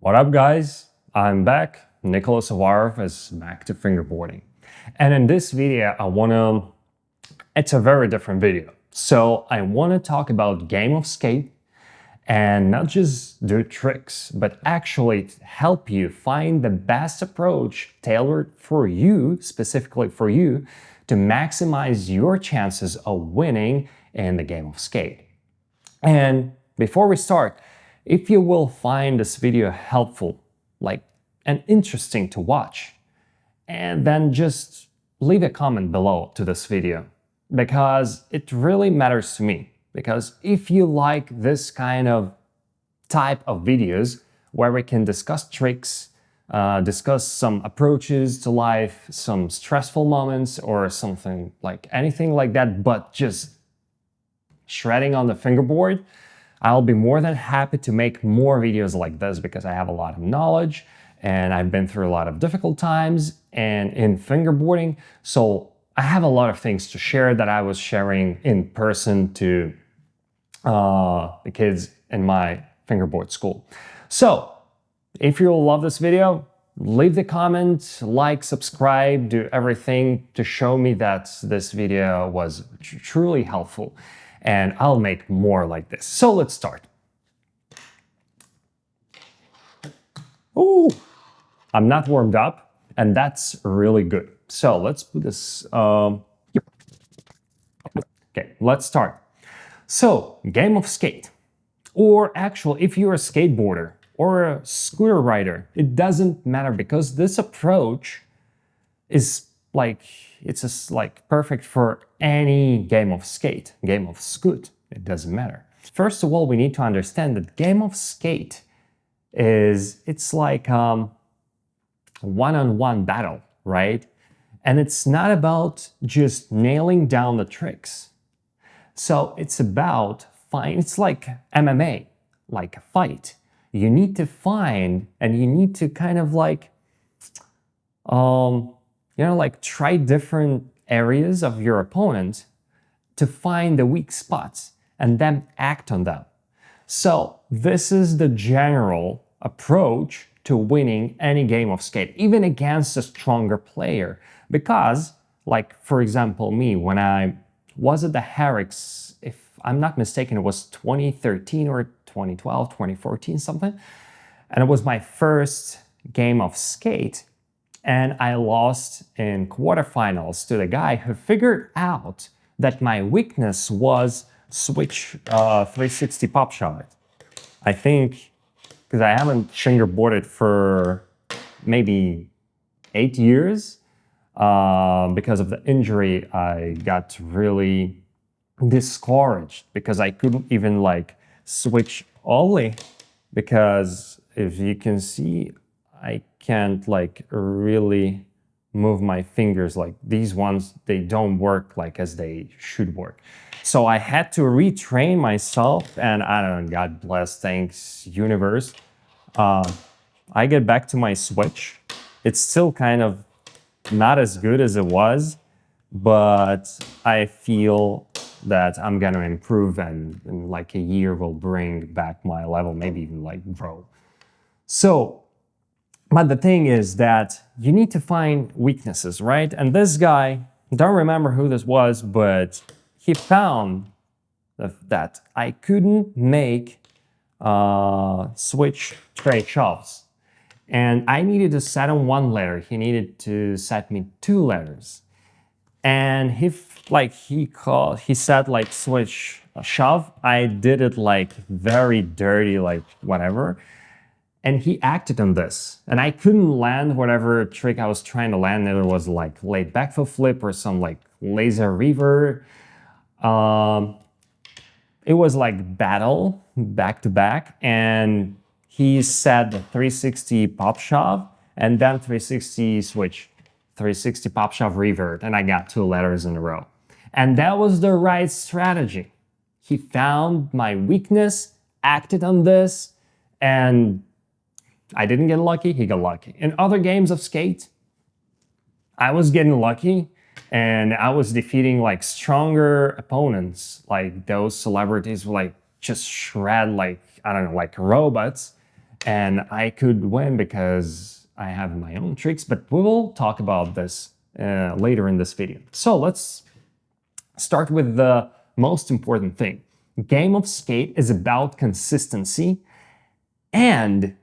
What up, guys? I'm back. Nicholas Uvarov is back to fingerboarding. And in this video, it's a very different video. So I want to talk about game of skate and not just do tricks, but actually help you find the best approach tailored for you, specifically for you, to maximize your chances of winning in the game of skate. And before we start, if you will find this video helpful, and interesting to watch, and then just leave a comment below to this video, because it really matters to me. Because if you like this kind of type of videos where we can discuss tricks, discuss some approaches to life, some stressful moments, or something like anything like that, but just shredding on the fingerboard, I'll be more than happy to make more videos like this because I have a lot of knowledge and I've been through a lot of difficult times and in fingerboarding. So I have a lot of things to share that I was sharing in person to the kids in my fingerboard school. So if you love this video, leave the comment, like, subscribe, do everything to show me that this video was truly helpful. And I'll make more like this. So let's start. Ooh, I'm not warmed up, and that's really good. So let's put this, okay, let's start. So, game of skate, or actually, if you're a skateboarder or a scooter rider, it doesn't matter because this approach is perfect for any game of skate, game of scoot, it doesn't matter. First of all, we need to understand that game of skate it's like one-on-one battle, right? And it's not about just nailing down the tricks. So it's about it's like MMA, like a fight. You need to find and you need to kind of try different areas of your opponent to find the weak spots and then act on them. So this is the general approach to winning any game of skate, even against a stronger player. Because, for example, me, when I was at the berrics, if I'm not mistaken, it was 2013 or 2012, 2014, something. And it was my first game of skate. And I lost in quarterfinals to the guy who figured out that my weakness was switch 360 pop shot. I think because I haven't fingerboarded for maybe 8 years. Because of the injury, I got really discouraged because I couldn't even switch ollie, because if you can see, I can't really move my fingers. These ones, they don't work as they should work. So I had to retrain myself, and I don't know, God bless, thanks universe. I get back to my switch. It's still kind of not as good as it was, but I feel that I'm gonna improve, and in a year will bring back my level, maybe even grow. So, but the thing is that you need to find weaknesses, right? And this guy, don't remember who this was, but he found that I couldn't make switch straight shoves. And I needed to set him one letter. He needed to set me 2 letters. And he said switch shove. I did it very dirty, whatever. And he acted on this. And I couldn't land whatever trick I was trying to land. It was late backfoot flip or some laser reaver. It was battle back to back. And he said the 360 pop shove and then 360 switch, 360 pop shove revert. And I got 2 letters in a row. And that was the right strategy. He found my weakness, acted on this, and I didn't get lucky, he got lucky. In other games of skate, I was getting lucky and I was defeating stronger opponents. Those celebrities were just shred I don't know, robots. and I could win because I have my own tricks, but we will talk about this later in this video. So let's start with the most important thing. Game of skate is about consistency, and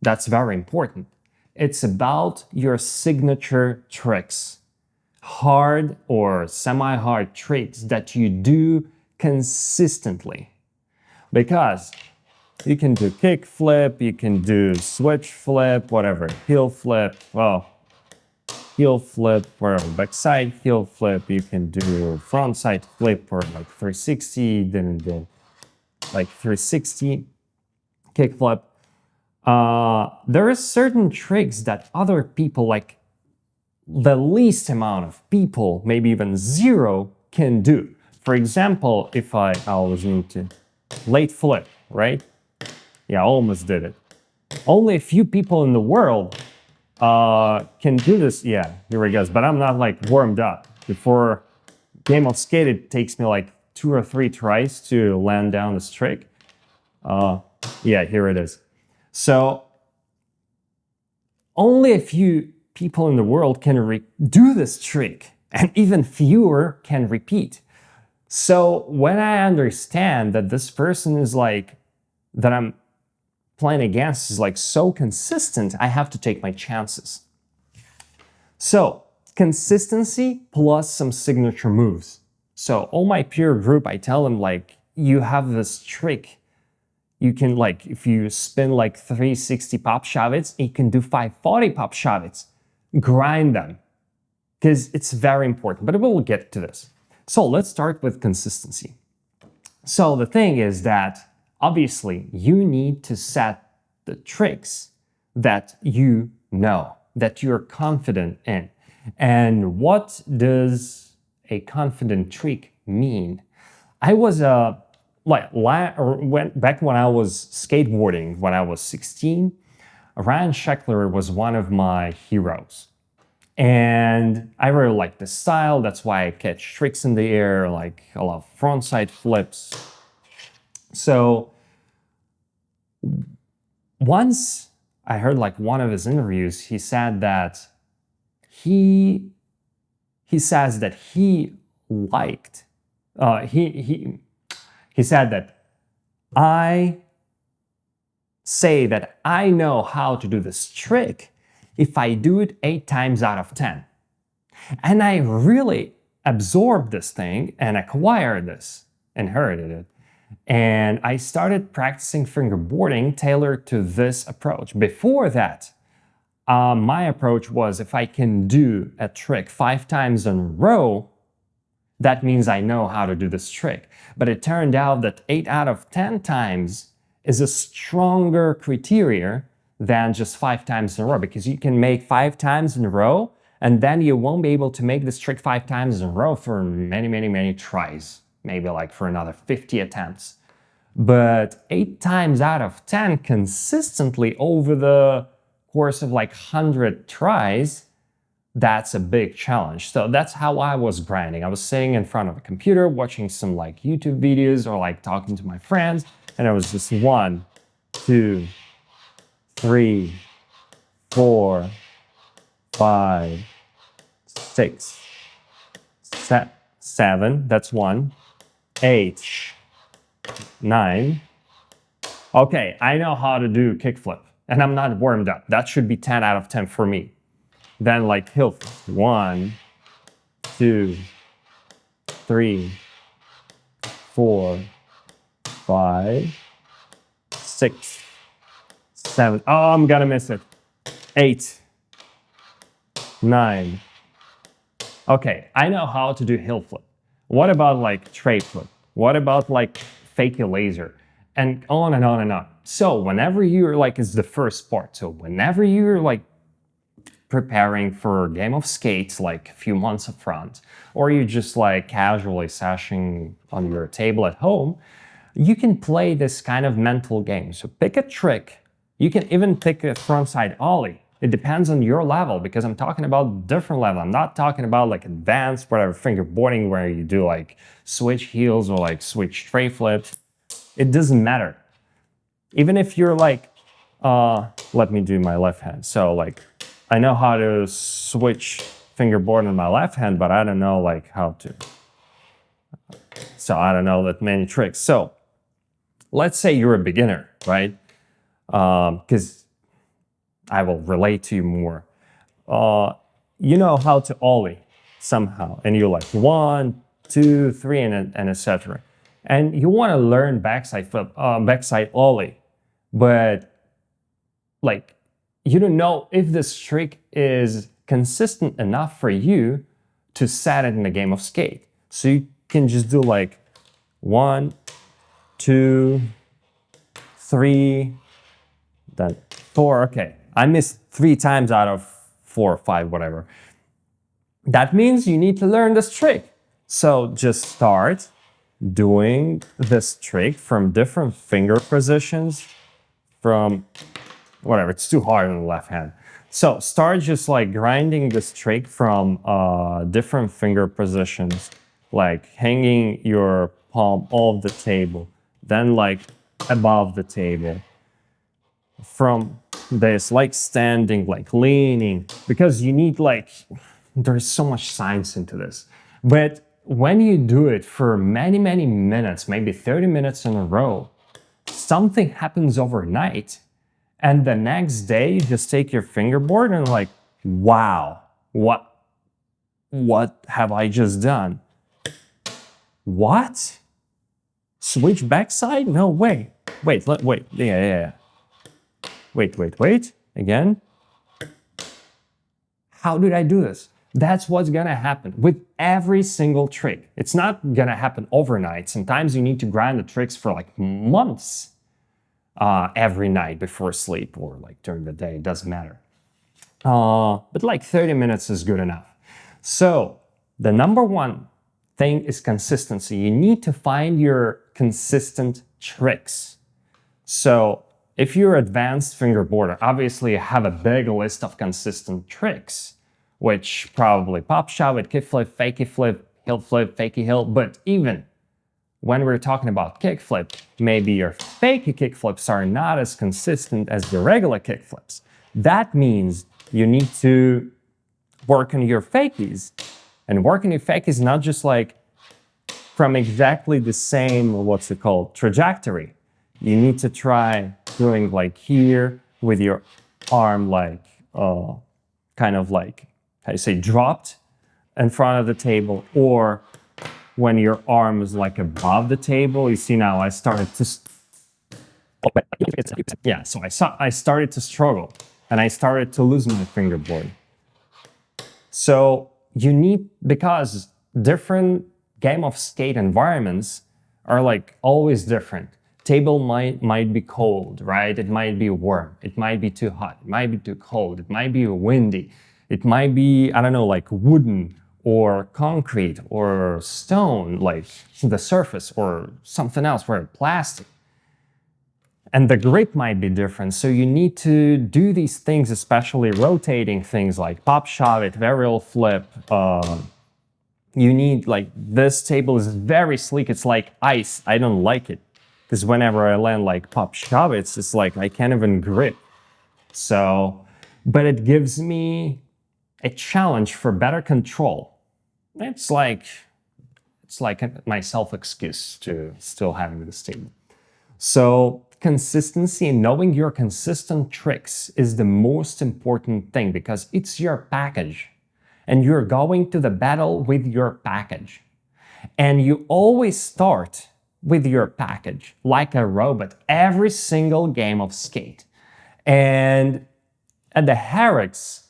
that's very important. It's about your signature tricks, hard or semi-hard tricks that you do consistently. Because you can do kick flip, you can do switch flip, whatever, heel flip, well, heel flip or backside heel flip, you can do front side flip or like 360, then like 360 kick flip. There are certain tricks that other people, like the least amount of people, maybe even zero, can do. For example, if I was into late flip, right? Yeah, I almost did it. Only a few people in the world can do this. Yeah, here it goes. But I'm not like warmed up. Before game of skate, it takes me like 2 or 3 tries to land down this trick. Yeah, here it is. So only a few people in the world can do this trick, and even fewer can repeat. So when I understand that this person is like, that I'm playing against is like so consistent, I have to take my chances. So consistency plus some signature moves. So all my peer group, I tell them like, you have this trick. You can like, if you spin like 360 pop shavits, you can do 540 pop shavits. Grind them, because it's very important, but we'll get to this. So let's start with consistency. So the thing is that obviously you need to set the tricks that you know, that you're confident in. And what does a confident trick mean? I was back when I was skateboarding, when I was 16, Ryan Sheckler was one of my heroes. And I really like this style. That's why I catch tricks in the air, like a lot of frontside flips. So once I heard like one of his interviews, he said that he says that he liked, he said that I say that I know how to do this trick if I do it 8 times out of 10. And I really absorbed this thing and acquired this, inherited it. And I started practicing fingerboarding tailored to this approach. Before that, my approach was if I can do a trick 5 times in a row, that means I know how to do this trick. But it turned out that 8 out of 10 times is a stronger criteria than just 5 times in a row, because you can make 5 times in a row and then you won't be able to make this trick 5 times in a row for many, many, many tries, maybe like for another 50 attempts. But 8 times out of 10 consistently over the course of like 100 tries, that's a big challenge. So that's how I was grinding. I was sitting in front of a computer, watching some like YouTube videos or like talking to my friends, and I was just 1, 2, 3, 4, 5, 6, 7, that's 1, 8, 9. Okay, I know how to do kickflip, and I'm not warmed up. That should be 10 out of 10 for me. Then like heel flip, 1, 2, 3, 4, 5, 6, 7. Oh, I'm gonna miss it. 8, 9. Okay, I know how to do heel flip. What about like tray flip? What about like fake laser? And on and on and on. So whenever you're like, it's the first part. So whenever you're like preparing for a game of skates like a few months up front, or you're just like casually sashing on your table at home, you can play this kind of mental game. So pick a trick. You can even pick a frontside ollie. It depends on your level, because I'm talking about different level. I'm not talking about like advanced, whatever, fingerboarding where you do like switch heels or like switch tray flips. It doesn't matter. Even if you're like Let me do my left hand. So like, I know how to switch fingerboard in my left hand, but I don't know like how to. So I don't know that many tricks. So let's say you're a beginner, right? Because I will relate to you more. You know how to ollie somehow, and you're like 1, 2, 3, and etc. And you want to learn backside flip, backside ollie, but like you don't know if this trick is consistent enough for you to set it in a game of skate. So you can just do like 1, 2, 3, then 4. Okay, I missed 3 times out of 4 or 5, whatever. That means you need to learn this trick. So just start doing this trick from different finger positions, from whatever, it's too hard on the left hand. So start just like grinding this trick from different finger positions, like hanging your palm off the table, then like above the table. From this, like standing, like leaning, because you need like, there's so much science into this. But when you do it for many, many minutes, maybe 30 minutes in a row, something happens overnight. And the next day, you just take your fingerboard and like, wow, what have I just done? What? Switch backside? No, wait, yeah. Wait, again. How did I do this? That's what's gonna happen with every single trick. It's not gonna happen overnight. Sometimes you need to grind the tricks for like months. Every night before sleep or like during the day, it doesn't matter. But like 30 minutes is good enough. So the number one thing is consistency. You need to find your consistent tricks. So if you're an advanced fingerboarder, obviously you have a big list of consistent tricks, which probably pop shove it, kickflip, fakey flip, heel flip, fakey heel, but even when we're talking about kickflip, maybe your fakey kickflips are not as consistent as the regular kickflips. That means you need to work on your fakies. And working your fakies not just like from exactly the same, what's it called, trajectory. You need to try doing like here with your arm like, kind of like, how you say, dropped in front of the table, or when your arm is like above the table. You see now I started to, yeah, so I started to struggle and I started to lose my fingerboard. So you need, because different game of skate environments are like always different. Table might be cold, right? It might be warm. It might be too hot. It might be too cold. It might be windy. It might be, I don't know, like wooden or concrete or stone, like the surface, or something else, where plastic. And the grip might be different. So you need to do these things, especially rotating things like pop shove it, varial flip. You need, like, this table is very sleek. It's like ice. I don't like it, because whenever I land like pop shove it, it's just like I can't even grip. So, but it gives me a challenge for better control. It's like my self-excuse to still having this table. So consistency and knowing your consistent tricks is the most important thing, because it's your package and you're going to the battle with your package. And you always start with your package like a robot every single game of skate. And at the berrics,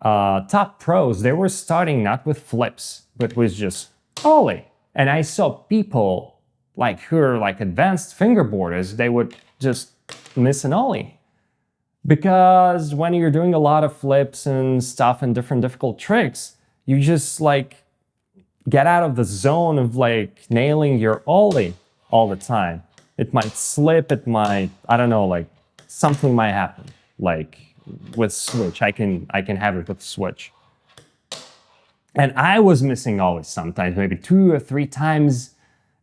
top pros, they were starting not with flips, but with just ollie. And I saw people like who are like advanced fingerboarders, they would just miss an ollie. Because when you're doing a lot of flips and stuff and different difficult tricks, you just like get out of the zone of like nailing your ollie all the time. It might slip, it might, I don't know, like something might happen. Like with switch, I can have it with switch. And I was missing ollies sometimes, maybe 2 or 3 times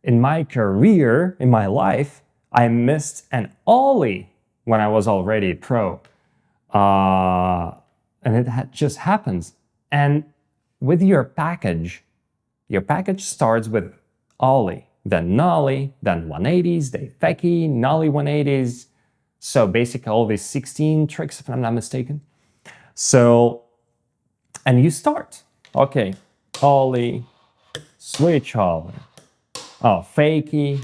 in my career, in my life, I missed an ollie when I was already a pro. And it just happens. And with your package starts with ollie, then nollie, then 180s, then fakie, nollie 180s. So basically all these 16 tricks, if I'm not mistaken. So, and you start. Okay, ollie, switch ollie, oh, fakie,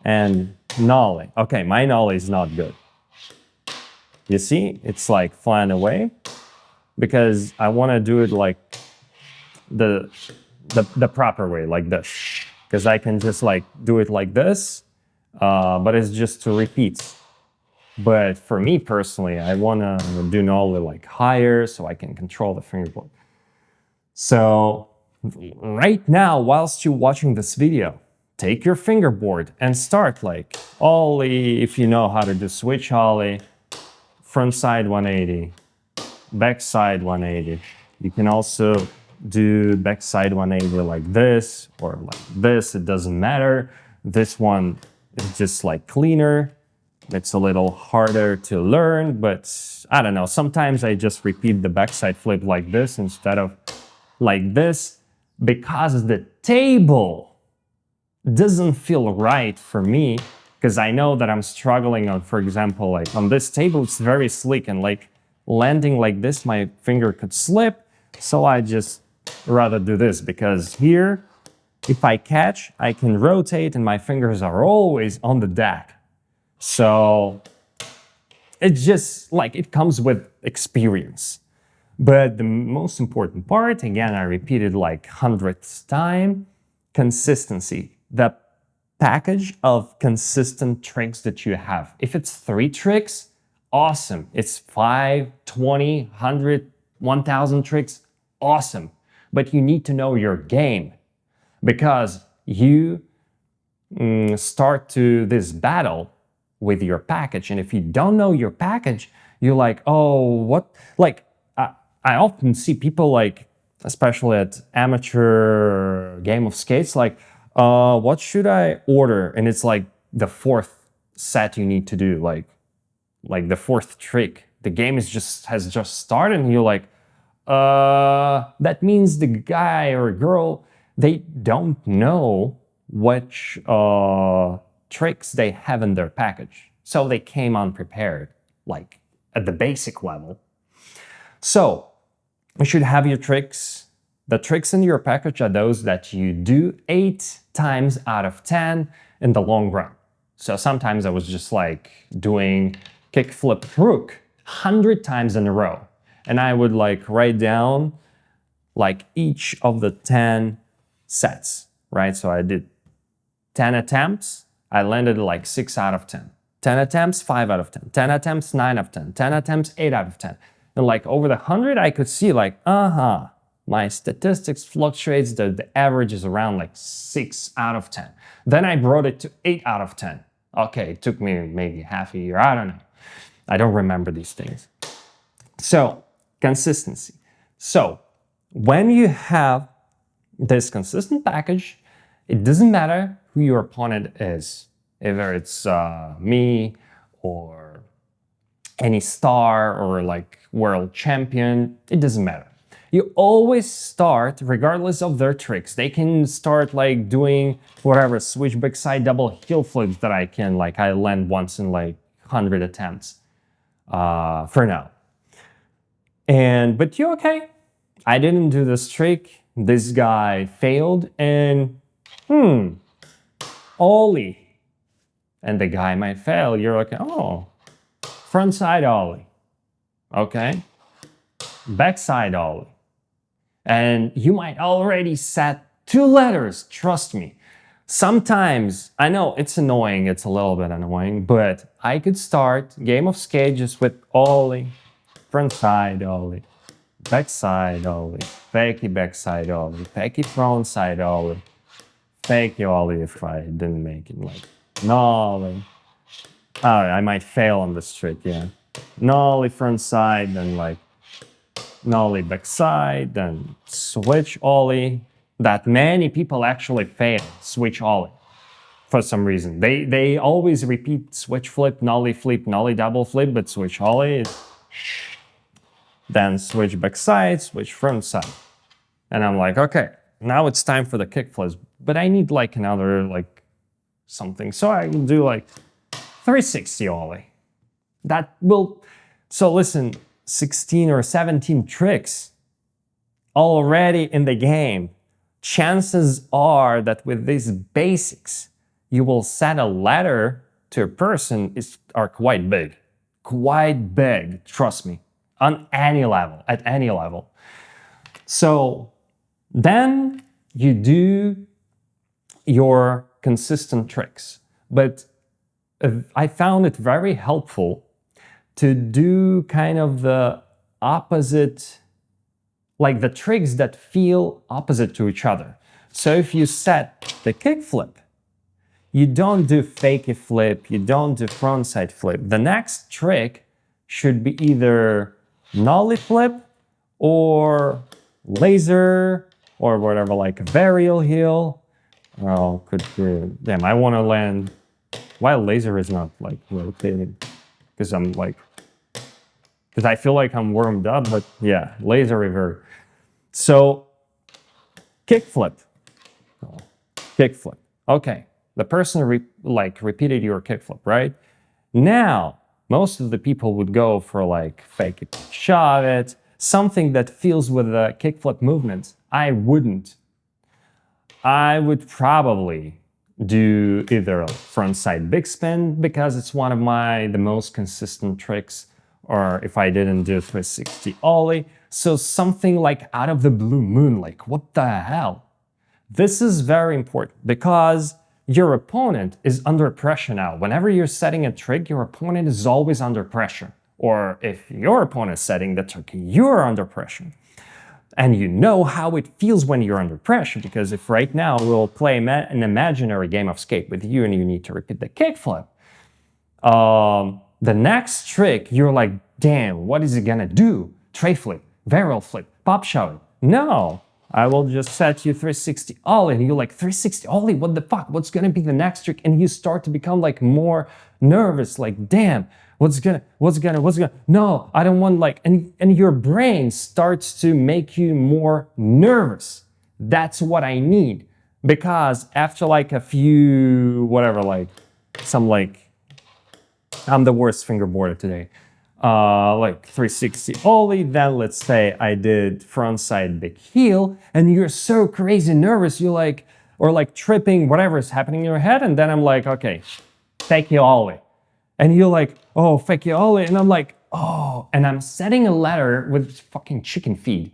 and nollie. Okay, my nollie is not good. You see, it's like flying away because I want to do it like the proper way, like this. Because I can just like do it like this, but it's just to repeat. But for me personally, I want to do nollie like higher so I can control the fingerboard. So right now, whilst you're watching this video, take your fingerboard and start like ollie, if you know how to do switch ollie, front side 180, back side 180. You can also do back side 180 like this or like this, it doesn't matter. This one is just like cleaner. It's a little harder to learn, but I don't know. Sometimes I just repeat the backside flip like this instead of like this because the table doesn't feel right for me, because I know that I'm struggling on, for example, like on this table, it's very sleek and like landing like this, my finger could slip. So I just rather do this because here, if I catch, I can rotate and my fingers are always on the deck. So it's just like it comes with experience. But the most important part, again, I repeated like 100th time, consistency. The package of consistent tricks that you have. If it's 3 tricks, awesome. It's 5, 20, 100, 1,000 tricks, awesome. But you need to know your game because you start to this battle with your package. And if you don't know your package, you're like, oh, what? Like, I often see people like, especially at amateur game of skates, like, what should I order? And it's like the 4th set you need to do, like the 4th trick. The game has just started and you're like, that means the guy or girl, they don't know which tricks they have in their package. So they came unprepared, like at the basic level. So you should have your tricks. The tricks in your package are those that you do 8 times out of 10 in the long run. So sometimes I was just like doing kickflip crook 100 times in a row. And I would like write down like each of the 10 sets, right? So I did 10 attempts, I landed like 6 out of 10. 10 attempts, 5 out of 10. 10 attempts, 9 out of 10. 10 attempts, 8 out of 10. And like over the 100, I could see like, my statistics fluctuates, the average is around like 6 out of 10. Then I brought it to 8 out of 10. Okay, it took me maybe half a year, I don't know. I don't remember these things. So, consistency. So, when you have this consistent package, it doesn't matter who your opponent is. Either it's me or any star or like world champion, it doesn't matter. You always start, regardless of their tricks. They can start like doing whatever, switch backside double heel flips that I land once in like 100 attempts for now. But you're okay. I didn't do this trick. This guy failed and ollie. And the guy might fail. You're like, oh, front side ollie. Okay. Backside ollie. And you might already set 2 letters, trust me. Sometimes, I know it's annoying, it's a little bit annoying, but I could start game of skate just with ollie, front side ollie, backside ollie, fakie backside ollie, fakie front side ollie, fakie ollie if I didn't make it, like nollie. Oh, I might fail on this trick, yeah. Nollie front side, then like nollie backside, then switch ollie. That many people actually fail, switch ollie. for some reason. They always repeat switch flip, nollie double flip, but switch ollie is then switch backside, switch front side. And I'm like, okay, now it's time for the kick flips, but I need like another like something. So I can do like 360 ollie. That will, so listen, 16 or 17 tricks already in the game. Chances are that with these basics, you will set a ladder to a person are quite big. Quite big, trust me, on any level, at any level. So then you do your consistent tricks. But I found it very helpful to do kind of the opposite, like the tricks that feel opposite to each other. So if you set the kick flip, you don't do fakey flip, you don't do frontside flip. The next trick should be either nollie flip or laser or whatever, like a varial heel. Oh, could be, damn, I want to land while laser is not like rotating because I'm like, because I feel like I'm warmed up, but yeah, laser revert. So kick flip, kick flip. Okay, the person repeated your kick flip, right? Now, most of the people would go for like fake it, shove it, something that feels with the kick flip movements. I wouldn't. I would probably do either a frontside big spin because it's one of the most consistent tricks, or if I didn't do 360 ollie. So something like out of the blue moon, like what the hell? This is very important because your opponent is under pressure now. Whenever you're setting a trick, your opponent is always under pressure. Or if your opponent is setting the trick, you're under pressure. And you know how it feels when you're under pressure, because if right now we'll play an imaginary game of skate with you and you need to repeat the kickflip, the next trick, you're like, damn, what is it gonna do? Tray flip, varial flip, pop shove. No, I will just set you 360 ollie, and you're like, 360 ollie, what the fuck? What's gonna be the next trick? And you start to become like more nervous, like, damn, what's gonna, no, I don't want like, and your brain starts to make you more nervous. That's what I need. Because after like a few, whatever, like some like, I'm the worst fingerboarder today. Like 360 ollie, then let's say I did frontside big heel, and you're so crazy nervous, you're like, or like tripping, whatever is happening in your head, and then I'm like, okay, fake ollie. And you're like, oh, fake ollie, and I'm like, oh, and I'm setting a ladder with fucking chicken feed.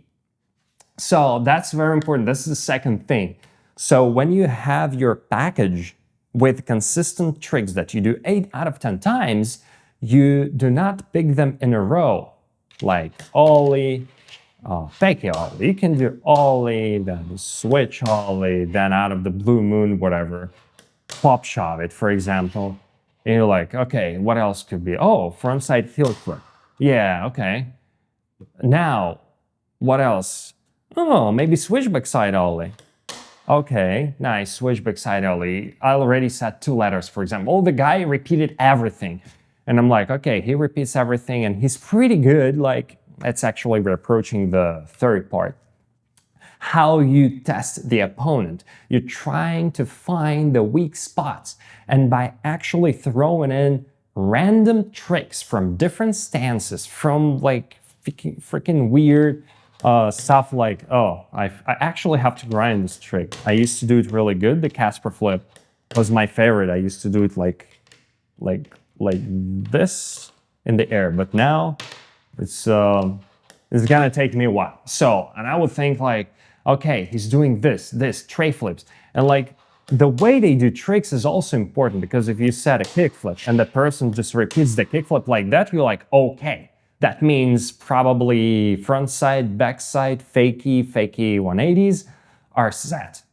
So that's very important. This is the second thing. So when you have your package with consistent tricks that you do 8 out of 10 times, you do not pick them in a row, like ollie, fake ollie. You can do ollie, then switch ollie, then out of the blue moon, whatever, pop shove it, for example. And you're like, okay, what else could be? Oh, frontside heel flip. Yeah, okay. Now, what else? Oh, maybe switch backside ollie. Okay, nice, switch backside ollie. I already set 2 letters, for example. Oh, the guy repeated everything. And I'm like, okay, he repeats everything and he's pretty good. Like, it's actually, we're approaching the third part. How you test the opponent. You're trying to find the weak spots. And by actually throwing in random tricks from different stances, from like freaking weird stuff like, oh, I actually have to grind this trick. I used to do it really good. The Casper flip was my favorite. I used to do it like this in the air, but now it's gonna take me a while. So, and I would think like, okay, he's doing this tray flips, and like the way they do tricks is also important, because if you set a kick flip and the person just repeats the kick flip like that, you're like, okay, that means probably front side, back side, fakey 180s are set.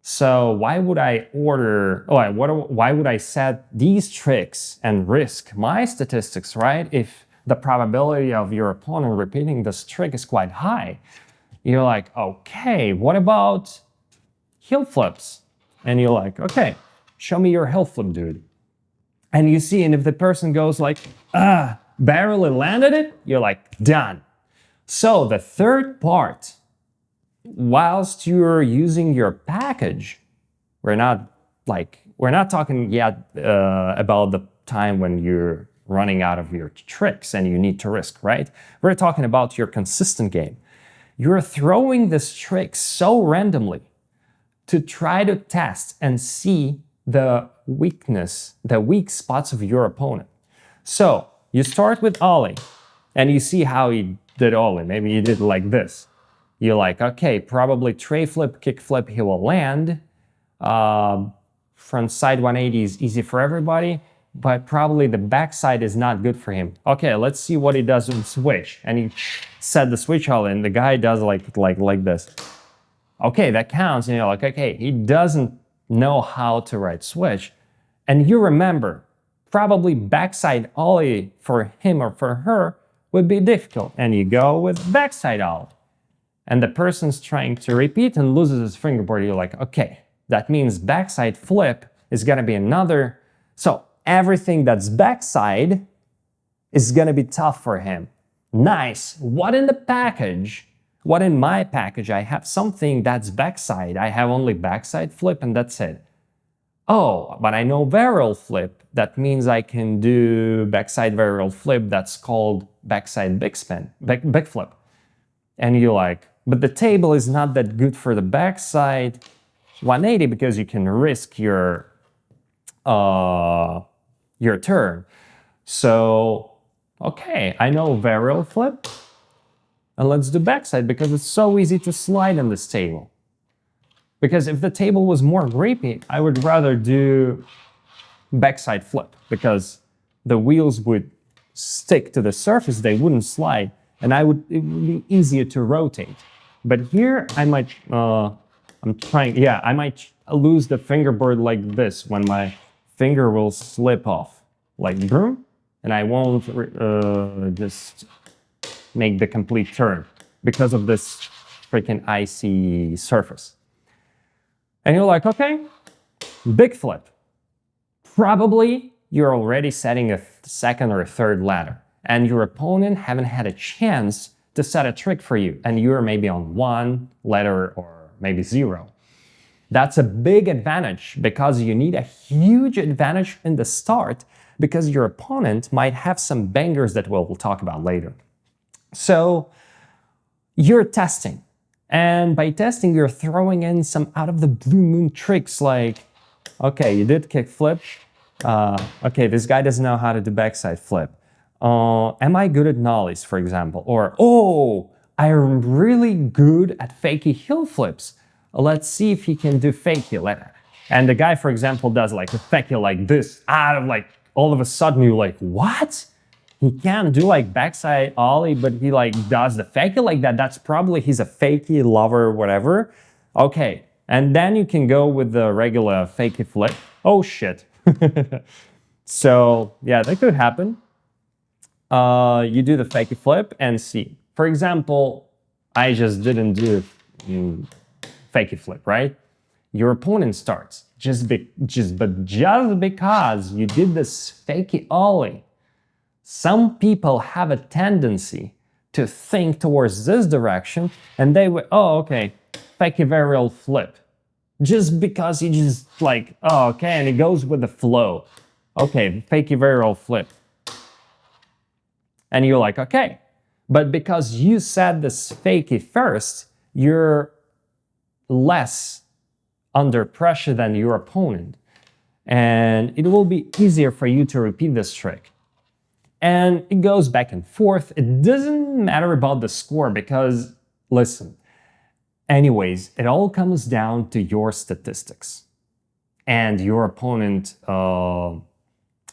So why would I why would I set these tricks and risk my statistics, right? If the probability of your opponent repeating this trick is quite high. You're like, okay, what about heel flips? And you're like, okay, show me your heel flip, dude. And you see, and if the person goes like, barely landed it, you're like, done. So the third part, whilst you're using your package, we're not talking yet about the time when you're running out of your tricks and you need to risk, right? We're talking about your consistent game. You're throwing this trick so randomly to try to test and see the weakness, the weak spots of your opponent. So you start with ollie and you see how he did ollie. Maybe he did like this. You're like, okay, probably tray flip, kick flip, he will land. Front side 180 is easy for everybody, but probably the backside is not good for him. Okay, let's see what he does in switch. And he set the switch ollie and the guy does like this. Okay, that counts. And you're like, okay, he doesn't know how to ride switch. And you remember, probably backside ollie for him or for her would be difficult. And you go with backside ollie. And the person's trying to repeat and loses his fingerboard. You're like, okay, that means backside flip is gonna be another. So everything that's backside is gonna be tough for him. Nice. What in the package? What in my package? I have something that's backside. I have only backside flip and that's it. Oh, but I know varial flip. That means I can do backside varial flip. That's called backside big spin, big flip. And you're like, but the table is not that good for the backside 180 because you can risk your turn. So, okay, I know varial flip. And let's do backside because it's so easy to slide on this table. Because if the table was more grippy, I would rather do backside flip because the wheels would stick to the surface, they wouldn't slide, and it would be easier to rotate. But here I might, I might lose the fingerboard like this when my finger will slip off, like broom, and I won't just make the complete turn because of this freaking icy surface. And you're like, okay, big flip. Probably you're already setting a second or a third ladder and your opponent haven't had a chance to set a trick for you and you're maybe on 1 ladder or maybe 0. That's a big advantage because you need a huge advantage in the start because your opponent might have some bangers that we'll talk about later. So you're testing, and by testing, you're throwing in some out of the blue moon tricks like, okay, you did kick flip. Okay, this guy doesn't know how to do backside flip. Am I good at nollies, for example? Or, oh, I'm really good at fakey heel flips. Let's see if he can do fakey. And the guy, for example, does like a fakey like this, out of like, all of a sudden you're like, what? He can't do like backside ollie, but he like does the fakey like that. That's probably he's a fakey lover, whatever. Okay, and then you can go with the regular fakey flip. Oh shit. So yeah, that could happen. You do the fakey flip and see. For example, I just didn't do fakey flip, right? Your opponent starts just because you did this fakey ollie. Some people have a tendency to think towards this direction and they would, oh, okay, fakey varial flip. Just because he just like, oh, okay, and it goes with the flow. Okay, fakey varial flip. And you're like, okay. But because you said this fakey first, you're less under pressure than your opponent. And it will be easier for you to repeat this trick. And it goes back and forth. It doesn't matter about the score because, listen, anyways, it all comes down to your statistics and your opponent level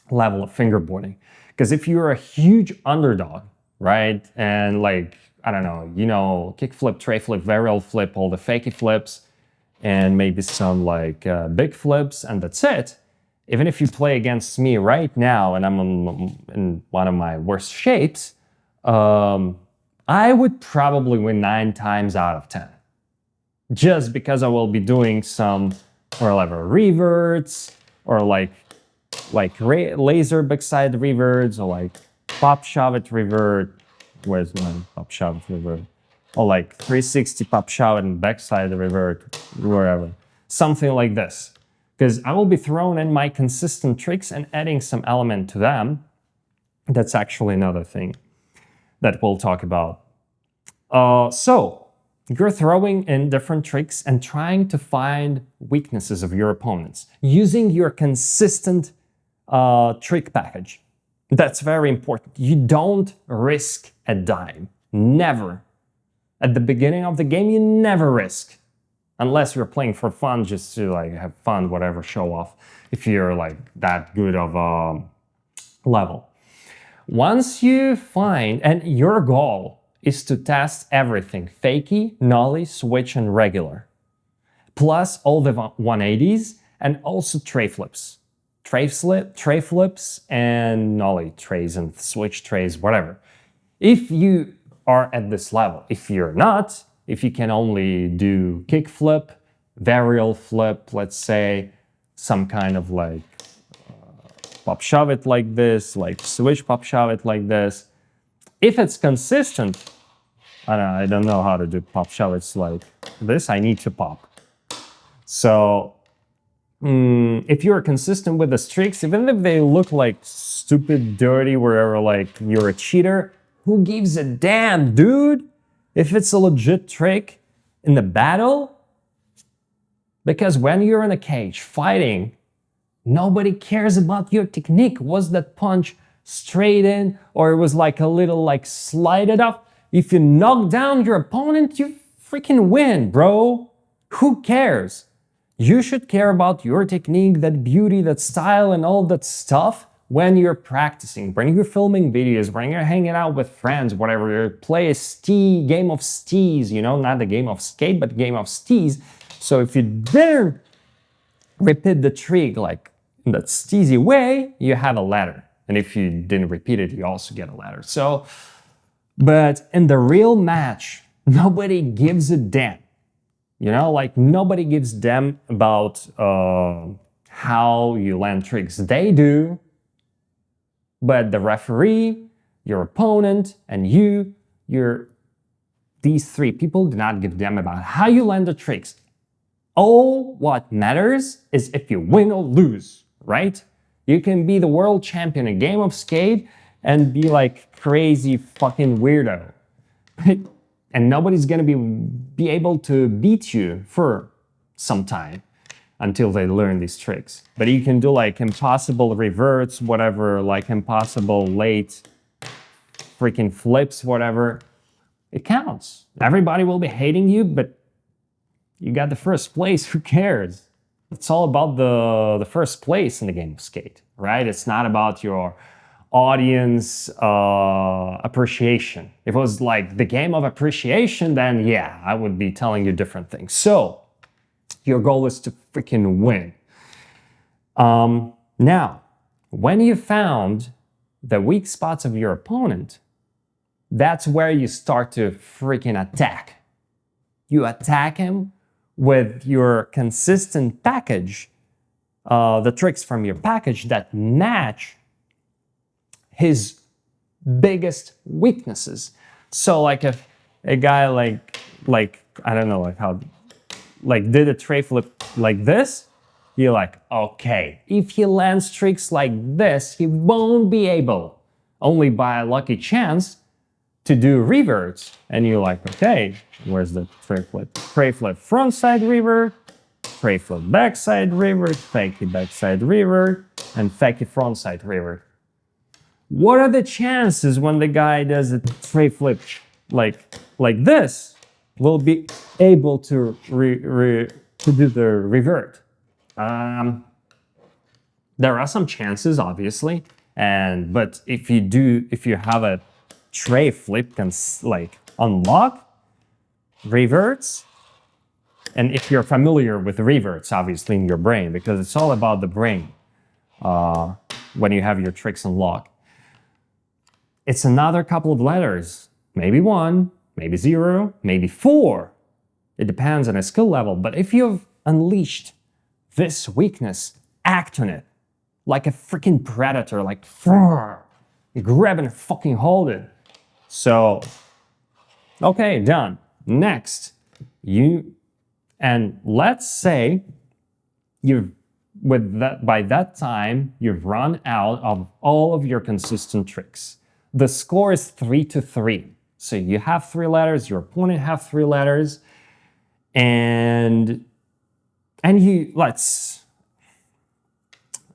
of fingerboarding. Because if you're a huge underdog, right, and like, I don't know, kick flip, tray flip, varial flip, all the fakey flips, and maybe some like big flips, and that's it. Even if you play against me right now and I'm in one of my worst shapes, I would probably win 9 times out of 10. Just because I will be doing some, or whatever, reverts, or like laser backside reverts, or like pop shove it revert. Where's my pop shove it revert? Or like 360 pop shove and backside revert, wherever. Something like this. Because I will be throwing in my consistent tricks and adding some element to them. That's actually another thing that we'll talk about. So you're throwing in different tricks and trying to find weaknesses of your opponents using your consistent trick package. That's very important. You don't risk a dime. Never. At the beginning of the game, you never risk. Unless you're playing for fun, just to like have fun, whatever, show off. If you're like that good of a level. Once you find, and your goal is to test everything, fakie, nollie, switch, and regular. Plus all the 180s and also tray flips. Tray flips and nollie trays and switch trays, whatever. If you are at this level, if you're not, if you can only do kick flip, varial flip, let's say, some kind of like pop shove it like this, like switch pop shove it like this. If it's consistent, I don't know how to do pop shove it's like this, I need to pop. So if you're consistent with the tricks, even if they look like stupid, dirty, wherever like you're a cheater, who gives a damn, dude? If it's a legit trick in the battle, because when you're in a cage fighting, nobody cares about your technique. Was that punch straight in, or it was like a little like slided up? If you knock down your opponent, you freaking win, bro. Who cares? You should care about your technique, that beauty, that style, and all that stuff when you're practicing, when you're filming videos, when you're hanging out with friends, whatever, you play a game of stees, you know, not the game of skate, but game of stees. So if you didn't repeat the trick like in that steezy way, you have a ladder. And if you didn't repeat it, you also get a ladder. So, but in the real match, nobody gives a damn. You know, like nobody gives a damn about how you land tricks. They do. But the referee, your opponent, and these three people do not give a damn about how you land the tricks. All what matters is if you win or lose, right? You can be the world champion in a game of skate and be like crazy fucking weirdo. And nobody's gonna be able to beat you for some time until they learn these tricks. But you can do like impossible reverts, whatever, like impossible late freaking flips, whatever. It counts. Everybody will be hating you, but you got the first place, who cares? It's all about the first place in the game of skate, right? It's not about your audience appreciation. If it was like the game of appreciation, then yeah, I would be telling you different things. So, your goal is to freaking win. Now, when you found the weak spots of your opponent, that's where you start to freaking attack. You attack him with your consistent package, the tricks from your package that match his biggest weaknesses. So like if a guy like I don't know, like how like did a tray flip like this, you're like, okay, if he lands tricks like this, he won't be able, only by a lucky chance, to do reverts. And you're like, okay, where's the tray flip? Tray flip frontside revert, tray flip backside revert, fakie backside revert, and fakie frontside revert. What are the chances when the guy does a tray flip like this? Will be able to do the revert. There are some chances, obviously, but if you have a tray flip can like unlock reverts, and if you're familiar with reverts, obviously in your brain, because it's all about the brain when you have your tricks unlocked. It's another couple of letters, maybe 1. Maybe 0, maybe 4. It depends on a skill level. But if you've unleashed this weakness act on it like a freaking predator, like grab and fucking hold it. So, okay, done. Next, and let's say by that time, you've run out of all of your consistent tricks. The score is 3-3. So you have 3 letters, your opponent have 3 letters, and let's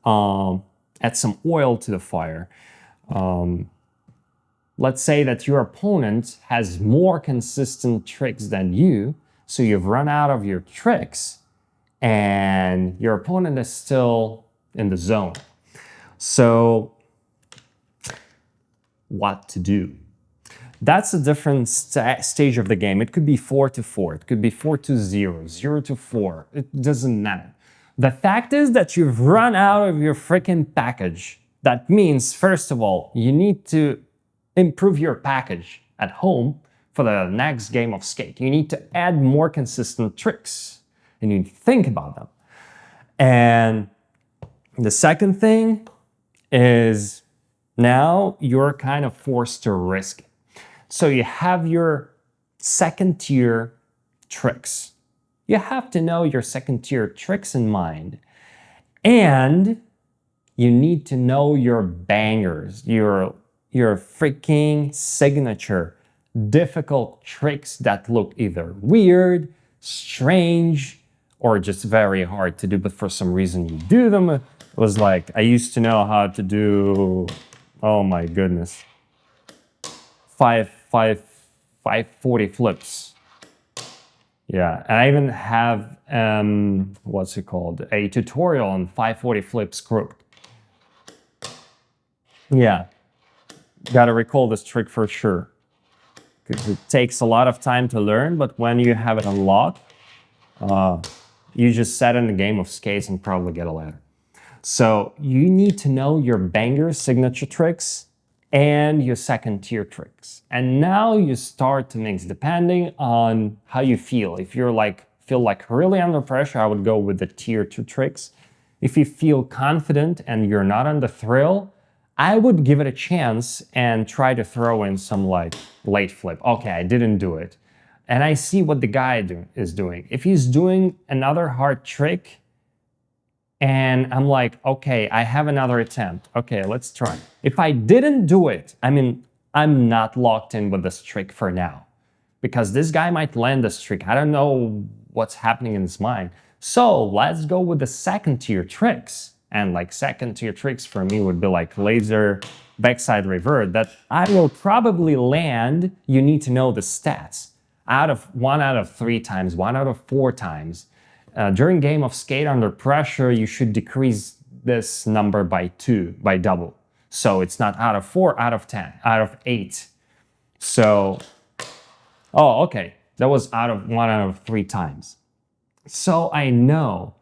add some oil to the fire. Let's say that your opponent has more consistent tricks than you, so you've run out of your tricks, and your opponent is still in the zone. So, what to do? That's a different stage of the game. It could be 4-4, it could be 4-0, 0-4. It doesn't matter. The fact is that you've run out of your freaking package. That means, first of all, you need to improve your package at home for the next game of skate. You need to add more consistent tricks. And you need to think about them. And the second thing is now you're kind of forced to risk it. So you have your second tier tricks. You have to know your second tier tricks in mind. And you need to know your bangers, your freaking signature, difficult tricks that look either weird, strange, or just very hard to do, but for some reason you do them. It was like, I used to know how to do, oh my goodness, 540 flips. Yeah, and I even have, what's it called? A tutorial on 540 flips group. Yeah, gotta recall this trick for sure. Because it takes a lot of time to learn, but when you have it unlocked, you just set in a game of skates and probably get a ladder. So you need to know your banger signature tricks and your second tier tricks. And now you start to mix depending on how you feel. If you're feel like really under pressure, I would go with the tier 2 tricks. If you feel confident and you're not on the thrill, I would give it a chance and try to throw in some like late flip. Okay, I didn't do it. And I see what the guy is doing. If he's doing another hard trick, and I'm like, okay, I have another attempt. Okay, let's try. If I didn't do it, I mean, I'm not locked in with this trick for now. Because this guy might land this trick. I don't know what's happening in his mind. So let's go with the second tier tricks. And like second tier tricks for me would be like laser, backside revert, that I will probably land. You need to know the stats. 1 out of 3 times, 1 out of 4 times. During game of skate under pressure, you should decrease this number by 2, by double. So it's not out of 4, out of 10, out of 8. So, oh, okay. That was 1 out of 3 times. So I know,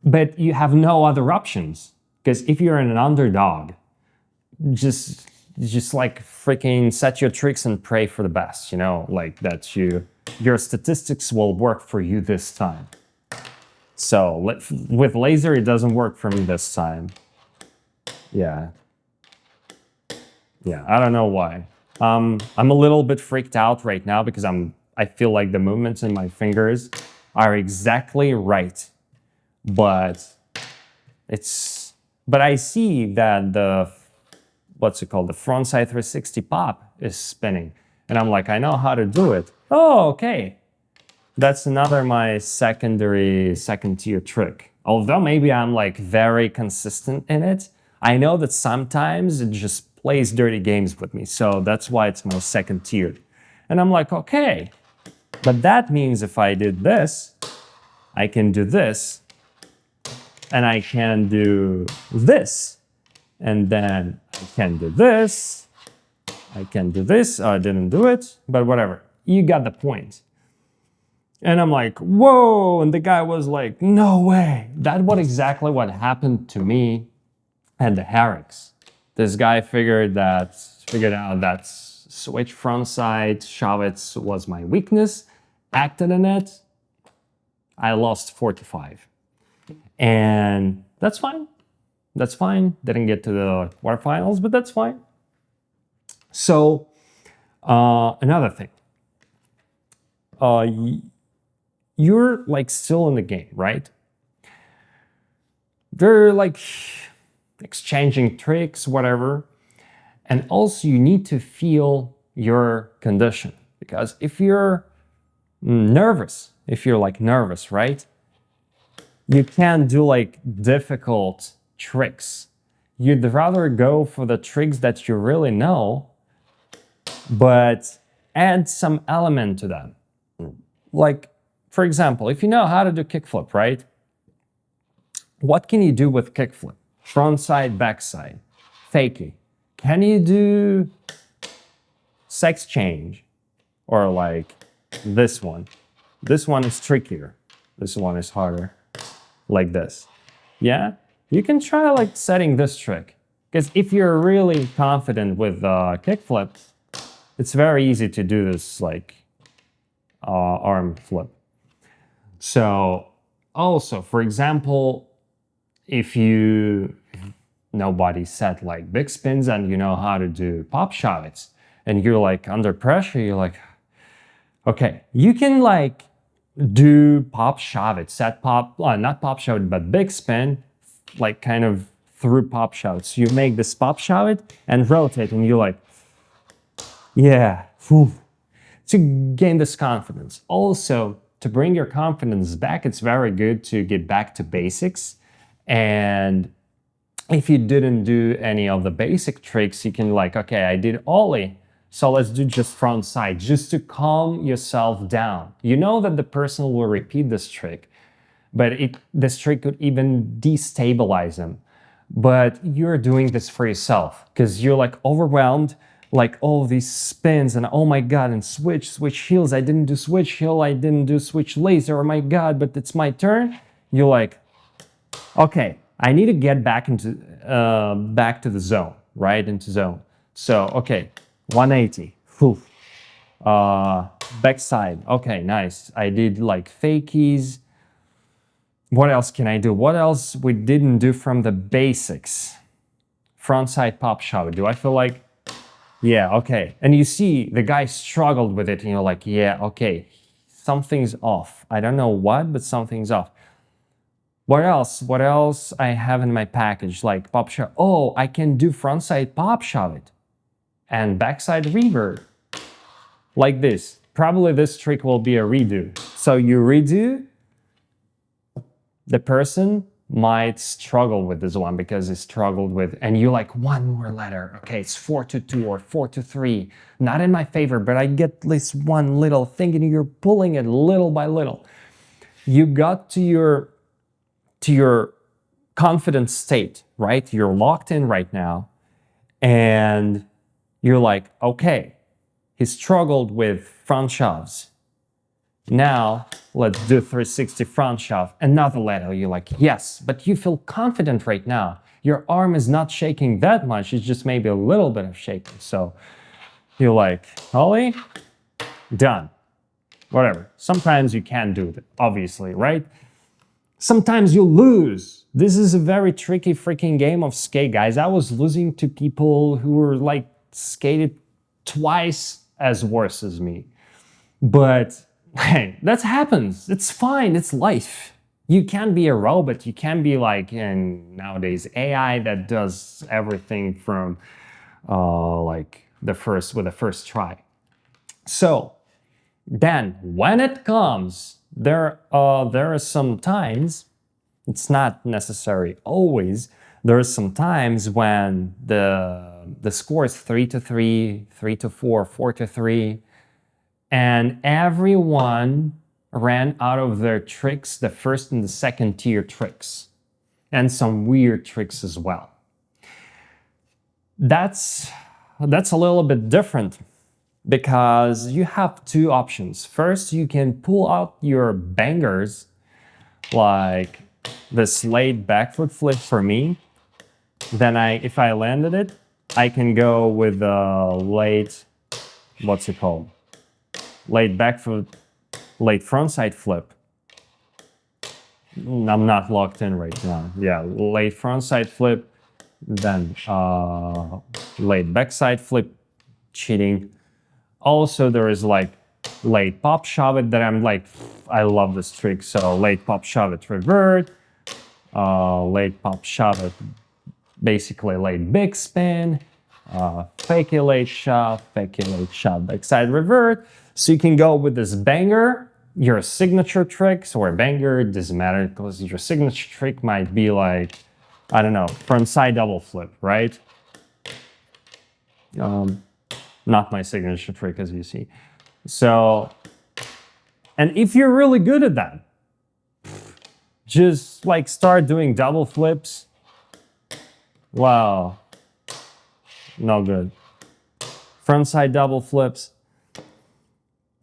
but you have no other options. Because if you're an underdog, just like freaking set your tricks and pray for the best, you know, like that your statistics will work for you this time. So with laser, it doesn't work for me this time. Yeah, I don't know why. I'm a little bit freaked out right now because I feel like the movements in my fingers are exactly right, but I see that the frontside 360 pop is spinning, and I'm like, I know how to do it. Oh, okay. That's my second tier trick. Although maybe I'm like very consistent in it, I know that sometimes it just plays dirty games with me. So that's why it's my second tier. And I'm like, okay, but that means if I did this, I can do this, and I can do this, and then I can do this, I can do this. I didn't do it, but whatever. You got the point. And I'm like, whoa, and the guy was like, no way. That was exactly what happened to me and the berrics. This guy figured out that switch frontside shovets was my weakness, acted on it. I lost 4-5. And that's fine. That's fine. Didn't get to the quarterfinals, but that's fine. So another thing, you're like still in the game, right? They're like exchanging tricks, whatever. And also you need to feel your condition, because if you're nervous, right? You can't do like difficult tricks. You'd rather go for the tricks that you really know, but add some element to them. Like, for example, if you know how to do kickflip, right? What can you do with kickflip? Front side, back side, fakie. Can you do sex change? Or like this one? This one is trickier. This one is harder. Like this. Yeah? You can try like setting this trick. Because if you're really confident with kickflips, it's very easy to do this like arm flip. So also, for example, if nobody set like big spins and you know how to do pop shots, and you're like under pressure, you're like, okay, you can like do pop shove, set pop, not pop shove, but big spin, like kind of through pop shots. You make this pop shove and rotate, and you're like, yeah, whew, to gain this confidence. Also, to bring your confidence back, it's very good to get back to basics. And if you didn't do any of the basic tricks, you can like, okay, I did ollie, so let's do just front side, just to calm yourself down. You know that the person will repeat this trick, but this trick could even destabilize them. But you're doing this for yourself because you're like overwhelmed, like all these spins and oh my god, and switch heels, I didn't do switch heel, I didn't do switch laser, oh my god, but it's my turn. You're like, okay, I need to get back into back to the zone, right? Into zone. So okay, 180. Whew. Backside. Okay, nice. I did like fakies. What else can I do? What else we didn't do from the basics? Frontside pop shove. Do I feel like, yeah, okay. And you see the guy struggled with it, and you're like, yeah, okay, something's off. I don't know what, but something's off. What else? What else I have in my package? Like pop shove. Oh, I can do frontside pop shove it. And backside revert. Like this. Probably this trick will be a redo. So you redo, the person might struggle with this one because he struggled with, and you like one more letter. Okay, it's 4-2 or 4-3. Not in my favor, but I get this one little thing, and you're pulling it little by little. You got to your confident state, right? You're locked in right now, and you're like, okay, he struggled with front shoves. Now, let's do 360 front shove, another letter. You're like, yes, but you feel confident right now. Your arm is not shaking that much, it's just maybe a little bit of shaking. So you're like, ollie, done. Whatever. Sometimes you can't do it, obviously, right? Sometimes you lose. This is a very tricky freaking game of skate, guys. I was losing to people who were like skated twice as worse as me. But hey, that happens. It's fine. It's life. You can't be a robot. You can't be like in nowadays AI that does everything from like with the first try. So then when it comes, there are some times, it's not necessary always, there are some times when the score is 3-3, 3-4, 4-3, and everyone ran out of their tricks, the first and the second tier tricks, and some weird tricks as well. That's a little bit different because you have two options. First, you can pull out your bangers, like this late back foot flip for me. Then if I landed it, I can go with the late, what's it called? Late back foot, late frontside flip. I'm not locked in right now. Yeah, late frontside flip, then late backside flip, cheating. Also, there is like late pop shove it that I'm like, I love this trick. So late pop shove it revert, late pop shove it, basically late big spin, fakey late shove, backside revert. So you can go with this banger, your signature tricks, or banger, it doesn't matter because your signature trick might be like, I don't know, frontside double flip, right? Not my signature trick, as you see. So, and if you're really good at that, just like start doing double flips. Wow, no good. Frontside double flips.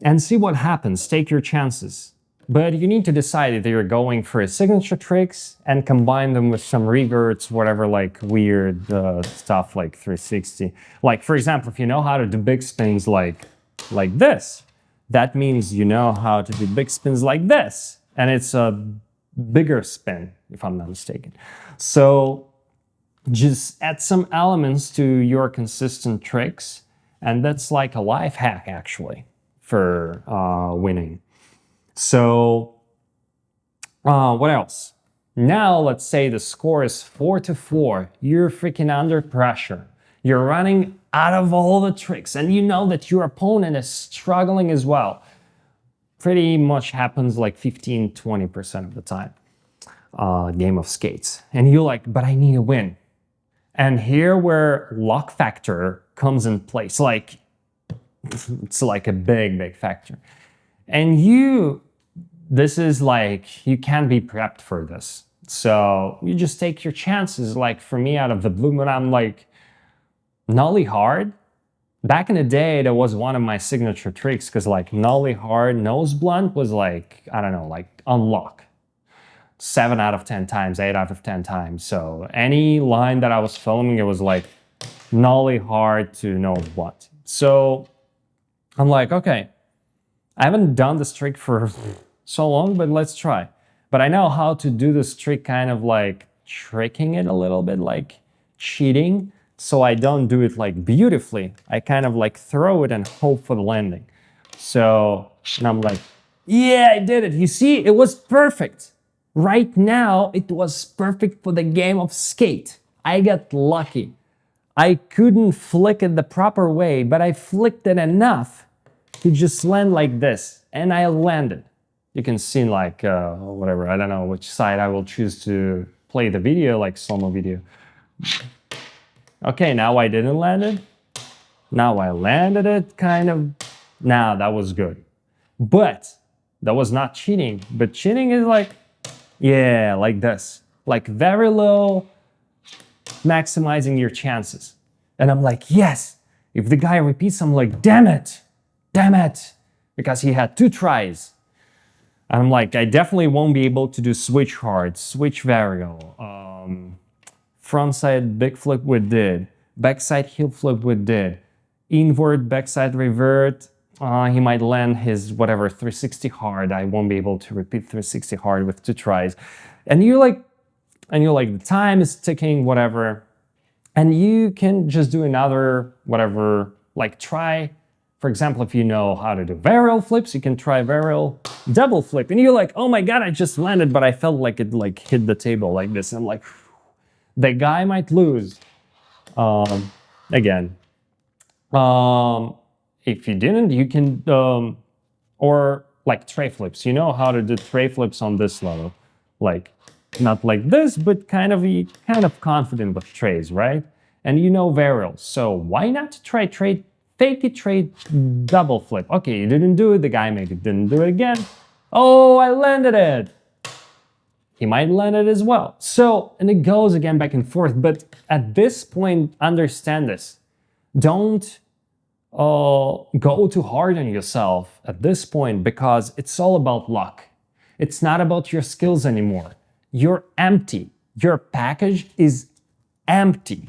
And see what happens, take your chances. But you need to decide if you're going for signature tricks and combine them with some reverts, whatever, like weird stuff like 360. Like, for example, if you know how to do big spins like this, that means you know how to do big spins like this. And it's a bigger spin, if I'm not mistaken. So just add some elements to your consistent tricks. And that's like a life hack, actually, for winning. So what else? Now let's say the score is 4-4. You're freaking under pressure. You're running out of all the tricks and you know that your opponent is struggling as well. Pretty much happens like 15-20% of the time. Game of skates. And you're like, but I need a win. And here where luck factor comes in place. Like, it's like a big factor. And this is like, you can't be prepped for this. So you just take your chances. Like for me, out of the blue moon, I'm like, nollie hard. Back in the day, that was one of my signature tricks because like nollie hard nose blunt was like, I don't know, like unlock. 7 out of 10 times, 8 out of 10 times. So any line that I was filming, it was like nollie hard to nose blunt. So I'm like, okay, I haven't done this trick for so long, but let's try. But I know how to do this trick kind of like tricking it a little bit, like cheating. So I don't do it like beautifully. I kind of like throw it and hope for the landing. So, and I'm like, yeah, I did it. You see, it was perfect. Right now, it was perfect for the game of skate. I got lucky. I couldn't flick it the proper way, but I flicked it enough to just land like this, and I landed. You can see like, whatever, I don't know which side I will choose to play the video, like slow-mo video. Okay, now I didn't land it. Now I landed it, kind of. Nah, that was good. But that was not cheating. But cheating is like, yeah, like this. Like very low, maximizing your chances. And I'm like, yes. If the guy repeats, I'm like, damn it. Because he had 2 tries. And I'm like, I definitely won't be able to do switch hard, switch varial, frontside big flip we did, backside heel flip we did, invert backside revert, he might land his whatever 360 hard. I won't be able to repeat 360 hard with 2 tries. And you're like, the time is ticking, whatever. And you can just do another whatever, like try. For example, if you know how to do varial flips, you can try varial double flip. And you're like, oh my God, I just landed, but I felt like it like hit the table like this. And I'm like, the guy might lose. Again, if you didn't, you can, or like tray flips. You know how to do tray flips on this level. Like, not like this, but kind of confident with trays, right? And you know varials. So why not try fake it, trade double flip. Okay, you didn't do it, the guy maybe didn't do it again. Oh, I landed it. He might land it as well. So, and it goes again back and forth. But at this point, understand this. Don't go too hard on yourself at this point because it's all about luck. It's not about your skills anymore. You're empty. Your package is empty.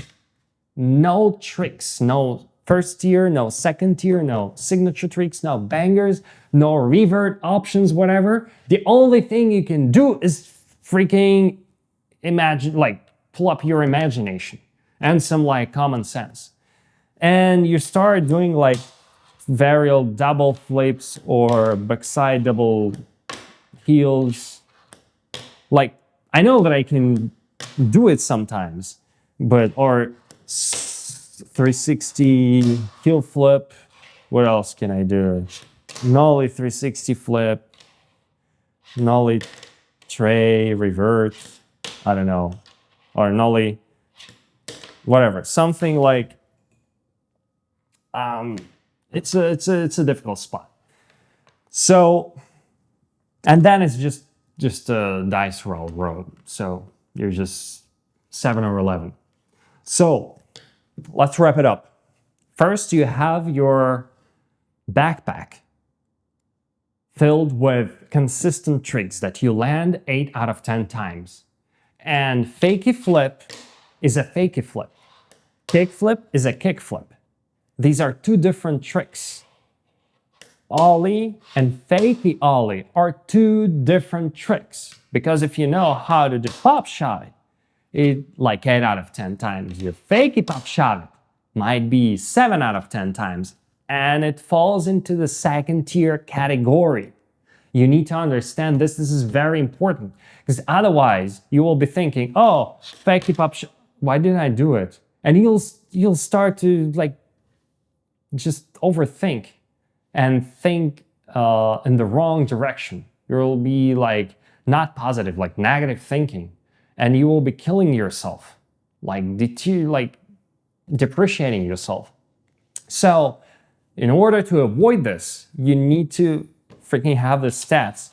No tricks, no first tier, no second tier, no signature tricks, no bangers, no revert options, whatever. The only thing you can do is freaking imagine, like pull up your imagination and some like common sense. And you start doing like varial double flips or backside double heels. Like, I know that I can do it sometimes, but, or 360 heel flip. What else can I do? Nollie 360 flip, nollie tray, revert, I don't know, or nollie, whatever. Something like, it's a difficult spot. So, and then it's just a dice roll. So you're just 7 or 11. So let's wrap it up. First, you have your backpack filled with consistent tricks that you land 8 out of 10 times. And fakey flip is a fakey flip. Kick flip is a kick flip. These are two different tricks. Ollie and fakey ollie are two different tricks. Because if you know how to do pop shove it like 8 out of 10 times, your fakey pop shove it might be 7 out of 10 times. And it falls into the second tier category. You need to understand this. This is very important. Because otherwise, you will be thinking, oh, fakey pop shove, why didn't I do it? And you'll start to like just overthink and think in the wrong direction. You'll be like not positive, like negative thinking, and you will be killing yourself, like depreciating yourself. So in order to avoid this, you need to freaking have the stats.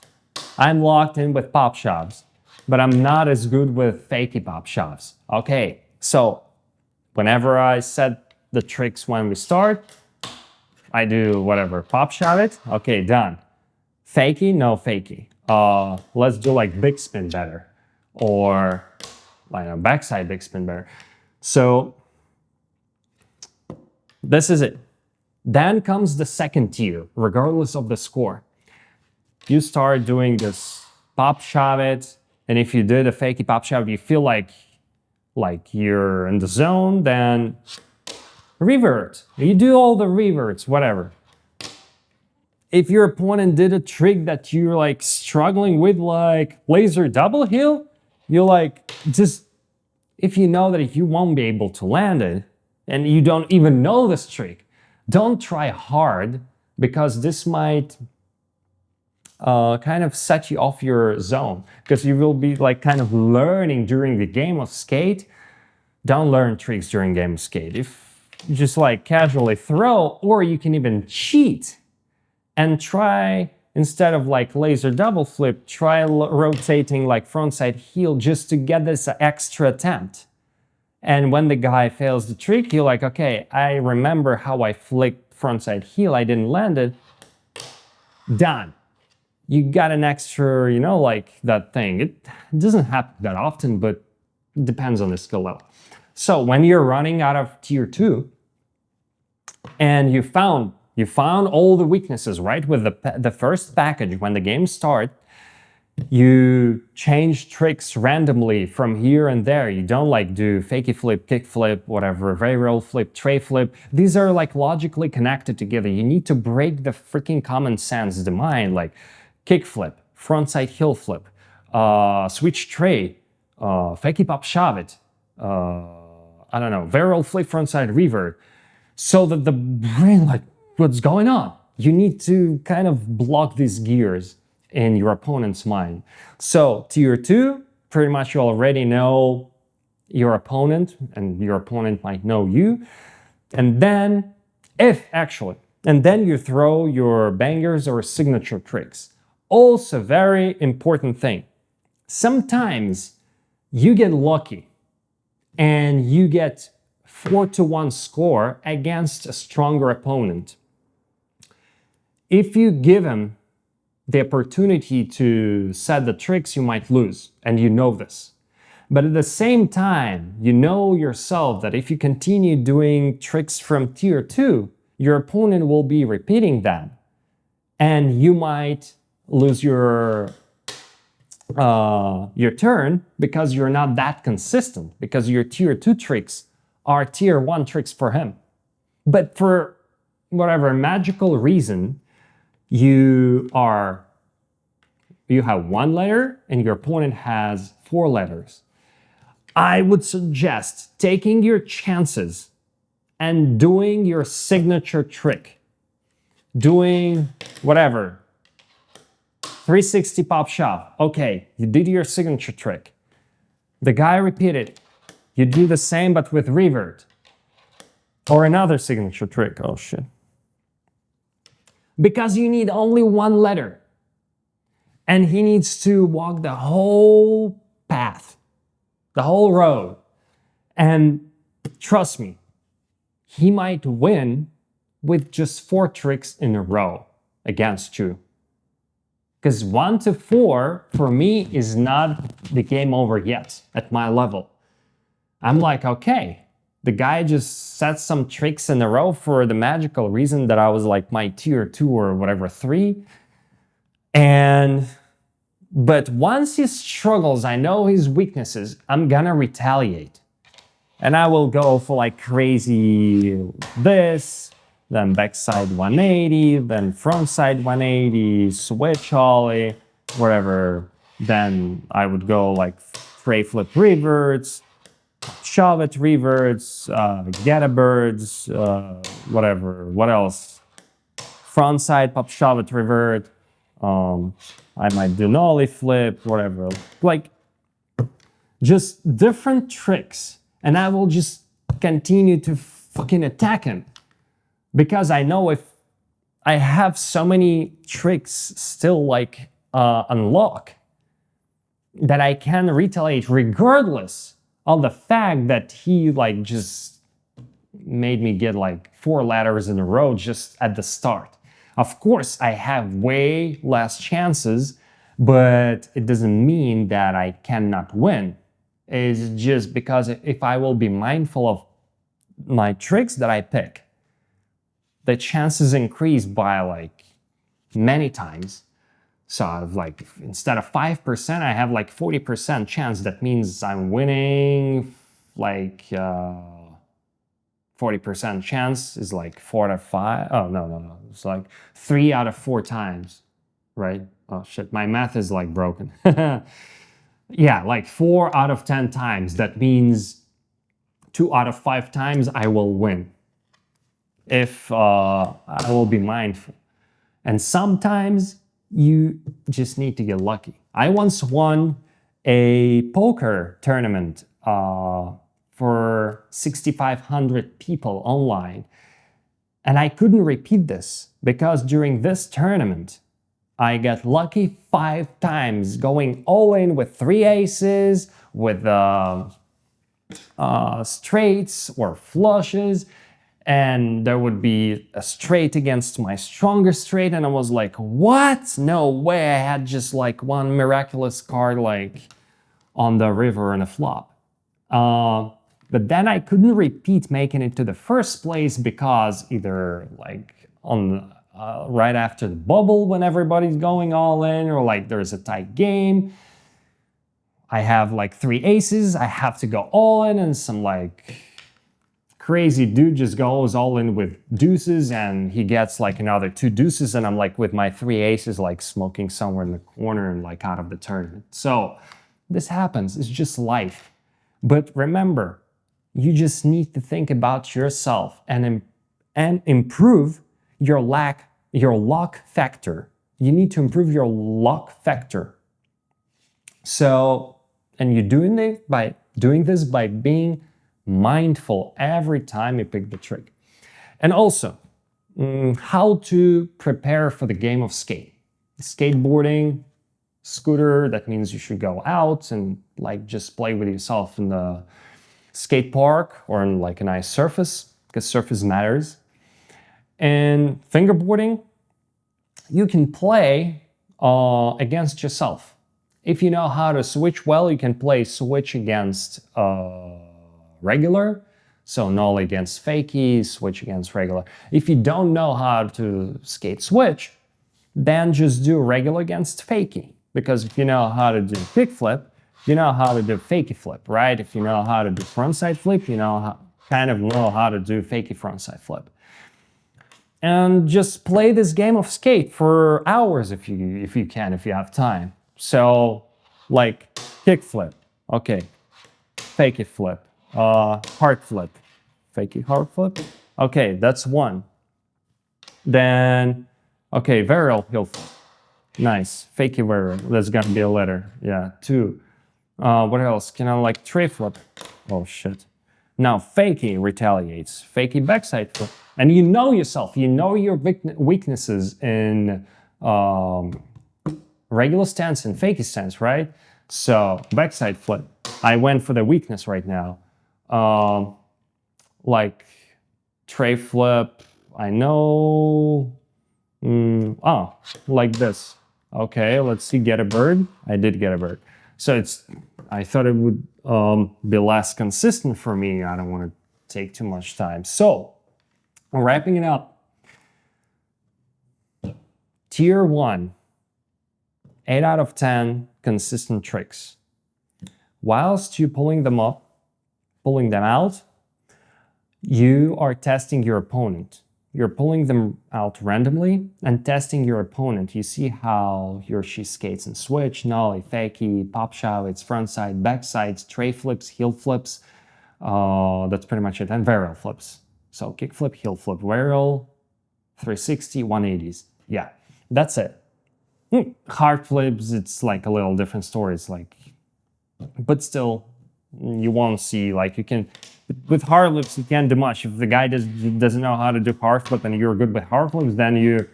I'm locked in with pop shoves, but I'm not as good with fakey pop shoves. Okay, so whenever I set the tricks when we start, I do whatever, pop shove it, okay, done. Fakey, no fakey. Let's do like big spin better, or like a backside big spin better. So this is it. Then comes the second tier, regardless of the score. You start doing this pop shove it, and if you did a fakey pop shove, you feel like you're in the zone, then revert. You do all the reverts, whatever. If your opponent did a trick that you're like struggling with, like laser double heel, you like just, if you know that you won't be able to land it and you don't even know this trick, don't try hard, because this might kind of set you off your zone, because you will be like kind of learning during the game of skate. Don't learn tricks during game of skate. If you just like casually throw, or you can even cheat and try, instead of like laser double flip, try rotating like frontside heel just to get this extra attempt. And when the guy fails the trick, you're like, okay, I remember how I flicked frontside heel, I didn't land it. Done. You got an extra, you know, like that thing. It doesn't happen that often, but it depends on the skill level. So when you're running out of tier 2 and you found all the weaknesses, right? With the first package, when the game starts, you change tricks randomly from here and there. You don't like do fakey flip, kick flip, whatever, varial flip, tray flip. These are like logically connected together. You need to break the freaking common sense, the mind, like kick flip, frontside heel flip, switch tray, fakey pop shove it, I don't know, varial flip, frontside revert, so that the brain like, what's going on? You need to kind of block these gears in your opponent's mind. So tier 2, pretty much you already know your opponent, and your opponent might know you. And then, and then you throw your bangers or signature tricks. Also, very important thing. Sometimes you get lucky and you get 4-1 score against a stronger opponent. If you give him the opportunity to set the tricks, you might lose, and you know this. But at the same time, you know yourself that if you continue doing tricks from tier 2, your opponent will be repeating them, and you might lose your your turn because you're not that consistent, because your tier 2 tricks are tier 1 tricks for him. But for whatever magical reason, you have 1 letter and your opponent has 4 letters. I would suggest taking your chances and doing your signature trick. Doing whatever. 360 pop shove. Okay, you did your signature trick. The guy repeated. You do the same but with revert. Or another signature trick. Oh shit. Because you need only 1 letter. And he needs to walk the whole path, the whole road. And trust me, he might win with just 4 tricks in a row against you. Because 1 to 4, for me, is not the game over yet at my level. I'm like, okay, the guy just set some tricks in a row for the magical reason that I was like my tier 2 or whatever 3. But once he struggles, I know his weaknesses, I'm gonna retaliate. And I will go for like crazy this, then backside 180, then frontside 180, switch ollie, whatever. Then I would go like tray flip reverts, shove it reverts, get a birds, whatever. What else? Frontside pop shove it revert. I might do nollie flip, whatever. Like, just different tricks. And I will just continue to fucking attack him. Because I know if I have so many tricks still like unlock, that I can retaliate regardless of the fact that he like just made me get like 4 ladders in a row just at the start. Of course, I have way less chances, but it doesn't mean that I cannot win. It's just because if I will be mindful of my tricks that I pick, the chances increase by like many times. So out of like, instead of 5%, I have like 40% chance. That means I'm winning like 40% chance is like 4 out of 5. Oh, no. It's like 3 out of 4 times, right? Oh shit, my math is like broken. Yeah, like 4 out of 10 times. That means 2 out of 5 times I will win. If I will be mindful. And sometimes you just need to get lucky. I once won a poker tournament for 6,500 people online. And I couldn't repeat this because during this tournament, I got lucky 5 times, going all in with 3 aces, with straights or flushes. And there would be a straight against my strongest straight, and I was like, what? No way, I had just like one miraculous card like on the river and a flop. But then I couldn't repeat making it to the first place because either like on right after the bubble when everybody's going all in, or like there's a tight game. I have like 3 aces, I have to go all in, and some like crazy dude just goes all in with deuces and he gets like another 2 deuces, and I'm like with my 3 aces like smoking somewhere in the corner and like out of the tournament. So this happens, it's just life. But remember, you just need to think about yourself and improve your luck factor. You need to improve your luck factor. So, and you're doing this by being mindful every time you pick the trick. And also, how to prepare for the game of skate. Skateboarding, scooter, that means you should go out and like just play with yourself in the skate park or in like a nice surface, because surface matters. And fingerboarding, you can play against yourself. If you know how to switch well, you can play switch against regular, so null against fakie, switch against regular. If you don't know how to skate switch, then just do regular against fakie. Because if you know how to do kickflip, you know how to do fakie flip, right? If you know how to do frontside flip, you kind of know how to do fakie frontside flip. And just play this game of skate for hours if you can, if you have time. So, like kickflip, okay, fakie flip, hard flip, fakie hard flip. Okay, that's one. Then, okay, varial heel flip. Nice. Fakie varial. That's gonna be a letter. Yeah, two. What else? Can I like tray flip? Oh shit. Now fakie retaliates. Fakie backside flip. And you know yourself. You know your weaknesses in regular stance and fakie stance, right? So backside flip. I went for the weakness right now. Like tray flip. I know. Like this. Okay, let's see. Get a bird. I did get a bird. So I thought it would be less consistent for me. I don't want to take too much time. So, wrapping it up. Tier 1, 8 out of 10 consistent tricks. Whilst you're pulling them out, you are testing your opponent. You're pulling them out randomly and testing your opponent. You see how he or she skates and switch, nollie, fakie, pop shove, it's front side, back sides, tray flips, heel flips. That's pretty much it. And varial flips. So kick flip, heel flip, varial, 360, 180s. Yeah, that's it. Hard flips, it's like a little different story. It's like, but still, you won't see, like you can, with hard flips, you can't do much. If the guy doesn't know how to do hard flip and you're good with hard flips, then you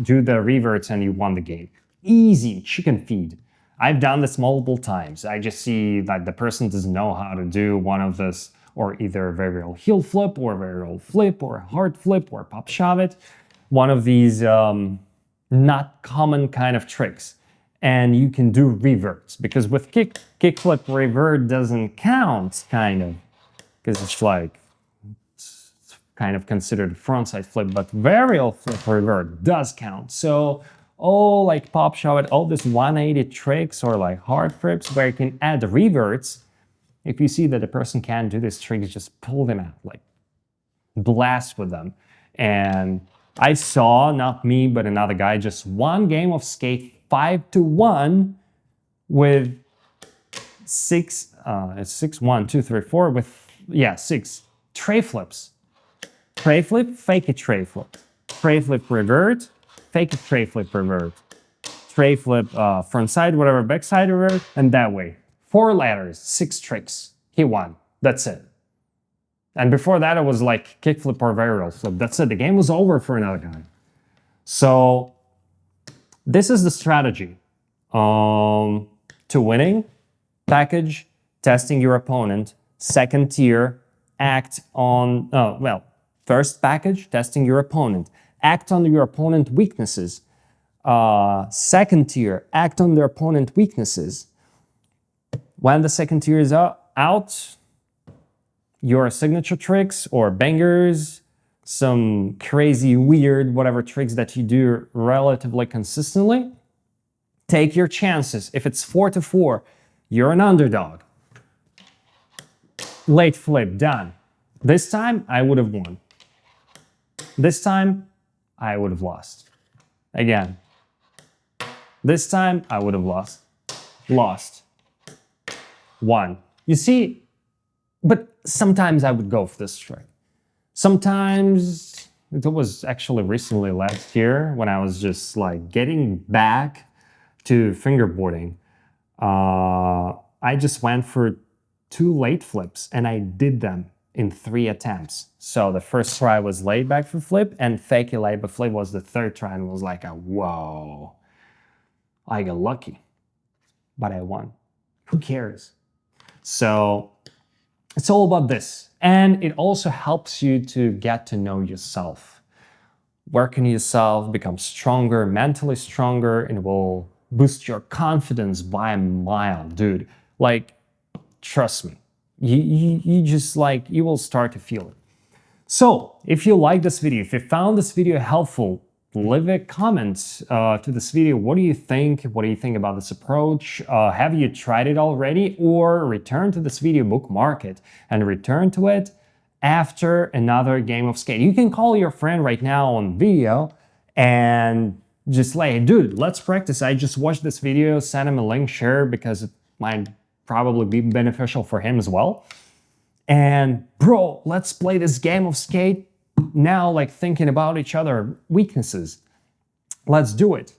do the reverts and you won the game. Easy, chicken feed. I've done this multiple times. I just see that the person doesn't know how to do one of this, or either a varial heel flip, or varial flip, or a hard flip, or pop shove it. One of these not common kind of tricks. And you can do reverts, because with kick flip, revert doesn't count, kind of, because it's like it's kind of considered frontside flip, but varial flip revert does count. So all like pop shove it, all this 180 tricks or like hard flips where you can add reverts. If you see that the person can't do these tricks, just pull them out, like blast with them. And I saw, not me, but another guy, just one game of skate 5-1 with six, it's 6, 1, 2, 3, 4 with, yeah, 6 tray flips. Tray flip, fake a tray flip. Tray flip revert, fake a tray flip revert. Tray flip front side, whatever, back side revert, and that way. 4 letters, 6 tricks. He won. That's it. And before that, it was like kickflip or varial flip. That's it. The game was over for another guy. So this is the strategy to winning. Package, testing your opponent. Second tier, act on, first package, testing your opponent. Act on your opponent weaknesses. Second tier, act on their opponent weaknesses. When the second tier is out, your signature tricks or bangers, some crazy, weird, whatever tricks that you do relatively consistently, take your chances. If it's 4-4, you're an underdog. Late flip, done. This time, I would have won. This time, I would have lost. Again. This time, I would have lost. Lost. Won. You see, but sometimes I would go for this trick. Sometimes, it was actually recently last year when I was just like getting back to fingerboarding. I just went for 2 late flips and I did them in 3 attempts. So the first try was laid back for flip and fake laid back flip was the third try, and was like, whoa, I got lucky, but I won. Who cares? So it's all about this. And it also helps you to get to know yourself. Work on yourself, become stronger, mentally stronger, and it will boost your confidence by a mile, dude. Like, trust me. You just like, you will start to feel it. So, if you like this video, if you found this video helpful, leave a comment to this video. What do you think? What do you think about this approach? Have you tried it already? Or return to this video, bookmark it, and return to it after another game of skate. You can call your friend right now on video and just like, hey, dude, let's practice. I just watched this video, send him a link, share, because it might probably be beneficial for him as well. And bro, let's play this game of skate now, like thinking about each other weaknesses. Let's do it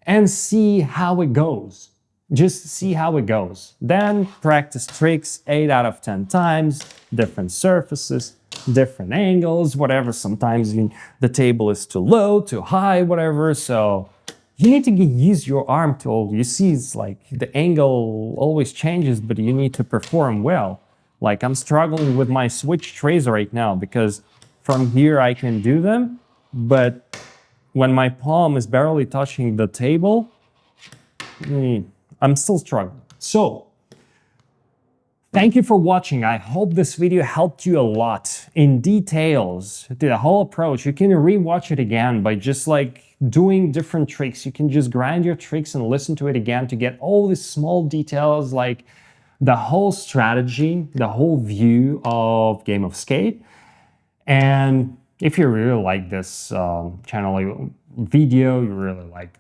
and see how it goes. Just see how it goes. Then practice tricks 8 out of 10 times, different surfaces, different angles, whatever. Sometimes the table is too low, too high, whatever. So you need to use your arm tool. You see, it's like the angle always changes, but you need to perform well. Like I'm struggling with my switch trays right now because from here I can do them, but when my palm is barely touching the table, I'm still struggling. So, thank you for watching. I hope this video helped you a lot in details. The whole approach, you can rewatch it again by just like doing different tricks. You can just grind your tricks and listen to it again to get all these small details, like the whole strategy, the whole view of Game of Skate. And if you really like this channel video, you really like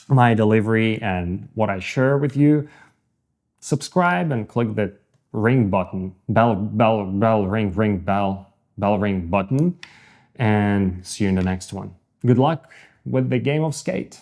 my delivery and what I share with you, subscribe and click the ring button, bell ring button, and see you in the next one. Good luck with the Game of Skate.